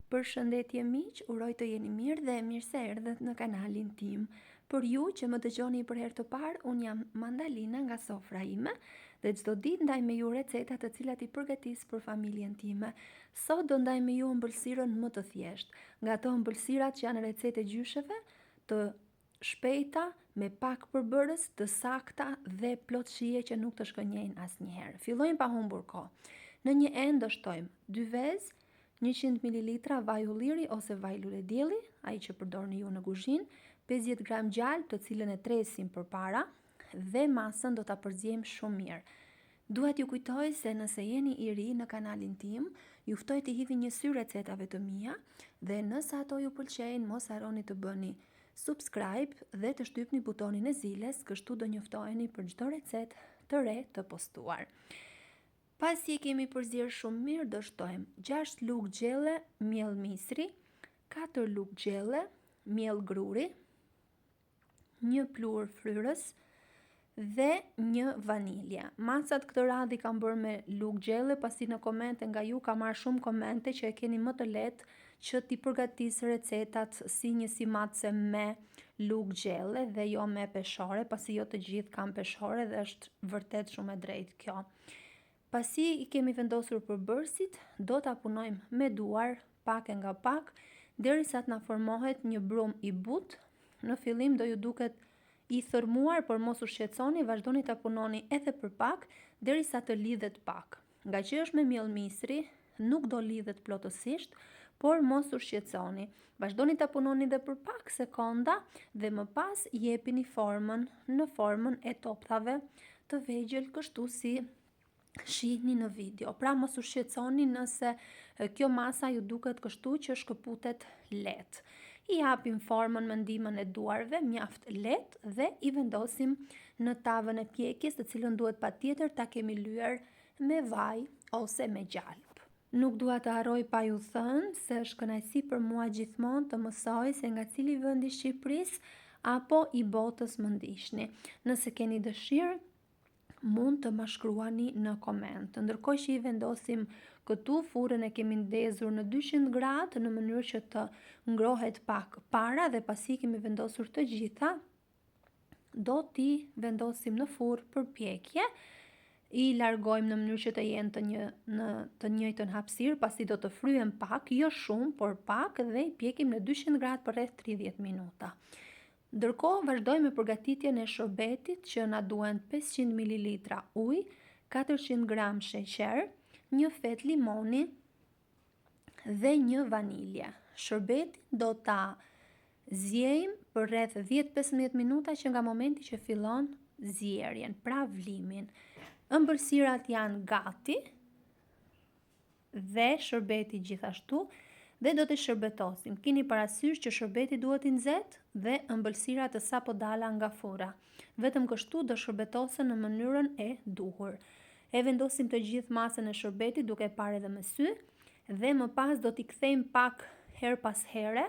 Përshëndetje miq, uroj të jeni mirë dhe mirë se erdhët në kanalin tim. Për ju që më dëgjoni për herë të parë, unë jam Mandalina nga sofra ime dhe çdo ditë ndaj me ju receta të cilat i përgatis për familjen time. Sot do ndaj me ju ëmbëlsirën më të thjeshtë, nga ato ëmbëlsirat që janë recete gjysheve, të shpejta, me pak përbërës, të sakta dhe plot shije që nuk të shkënjejnë asnjëherë. Fillojmë pa humbur kohë. Në një enë do shtojmë 2 vezë, 100 ml vaj ulliri ose vaj lule dielli, ai që përdorni ju në kuzhinë, 50 gram gjalp të cilën e tresim përpara dhe masën do ta përziejmë shumë mirë. Dua t'ju kujtoj se nëse jeni i ri në kanalin tim, ju ftoj të hidhni një sy recetave të mia dhe nëse ato ju pëlqejnë, mos harroni të bëni subscribe dhe të shtypni butonin e ziles, kështu do njoftoheni për çdo recetë të re të postuar. Pasi e kemi përzier shumë mirë, do shtojmë 6 lugë gjelle miell misri, 4 lugë gjelle miell gruri, 1 pluhur fryrës dhe 1 vanilje. Masat këtë radhë i kam bërë me lugë gjelle, pasi në komente nga ju ka marrë shumë komente që e keni më të lehtë që t'i përgatis recetat si një simatse me lugë gjelle dhe jo me peshore, pasi jo të gjithë kanë peshore dhe është vërtet shumë e drejtë kjo. Pasi i kemi vendosur përbërësit, do ta punojmë me duar pak e nga pak, derisa të na formohet një brumë i butë. Në fillim do ju duket i thërmuar, por mos u shqetësoni, vazhdoni ta punoni edhe për pak, derisa të lidhet pak. Nga që është me miell misri, nuk do lidhet plotësisht, por mos u shqetësoni. Vazhdoni ta punoni edhe për pak sekonda dhe më pas jepini formën në formën e topthave të vegjël, kështu si shihni në video. Pra mos u shqetësoni nëse kjo masa ju duket kështu që shkëputet lehtë. I japim formën me ndihmën e duarve mjaft lehtë dhe i vendosim në tavën e pjekjes, të cilën duhet patjetër ta kemi lyer me vaj ose me gjalp. Nuk dua të harroj pa ju thënë se është kënaqësi për mua gjithmonë të mësoj se nga cili vend i Shqipërisë apo i botës më ndiqni. Nëse keni dëshirë, mund të ma shkruani në koment. Ndërkohë që i vendosim këtu, furrën e kemi ndezur në 200 gradë në mënyrë që të ngrohet pak para dhe pasi kemi vendosur të gjitha, do t'i vendosim në furrë për pjekje. I largojmë në mënyrë që të jenë të njëjtën hapësirë, pasi do të fryhen pak, jo shumë, por pak, dhe i pjekim në 200 gradë për rreth 30 minuta. Ndërkohë vazhdojmë me përgatitjen e shërbetit që na duhen 500 ml ujë, 400 gram sheqer, 1 fet limoni dhe 1 vanilje. Shërbetin do ta zjejmë për rreth 10-15 minuta që nga momenti që fillon zjerjen, pra vlimin. Ëmbëlsirat janë gati dhe shërbeti gjithashtu dhe do të shërbetosim. Keni parasysh që shërbeti duhet i nxehtë dhe ëmbëlsirat të sapo dala nga furra. Vetëm kështu do shërbetosen në mënyrën e duhur. E vendosim të gjithë masën e shërbetit duke parë edhe me sy dhe më pas do t'i kthejmë pak her pas here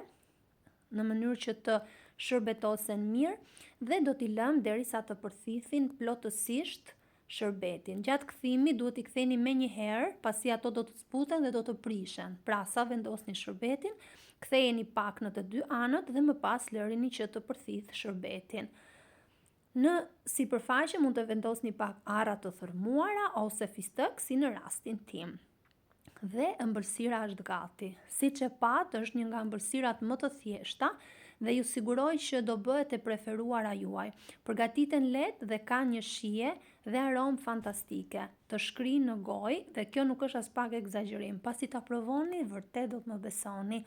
në mënyrë që të shërbetosen mirë dhe do t'i lëmë derisa të përthithin plotësisht shërbetin. Gjatë kthimit duhet i ktheni menjëherë, pasi ato do të zbuten dhe do të prishen. Pra sa vendosni shërbetin, ktheheni pak në të dy anët dhe më pas lërini që të përthith shërbetin. Në sipërfaqe mund të vendosni pak arra të thërmuara ose fistëk, si në rastin tim. Dhe ëmbëlsira është gati. Siç e pat, është një nga ëmbëlsirat më të thjeshta dhe ju siguroj që do bëhet e preferuara juaj. Përgatiten lehtë dhe ka një shije dhe aromë fantastike. Të shkrijnë në gojë dhe kjo nuk është as pak egzagerim. Pasi ta provoni, vërtet do të më besoni.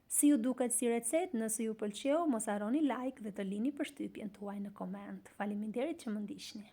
Si ju duket si recetë, nëse ju pëlqeu, mos harroni like dhe të lini përshtypjen tuaj në koment. Faleminderit që më ndiqni.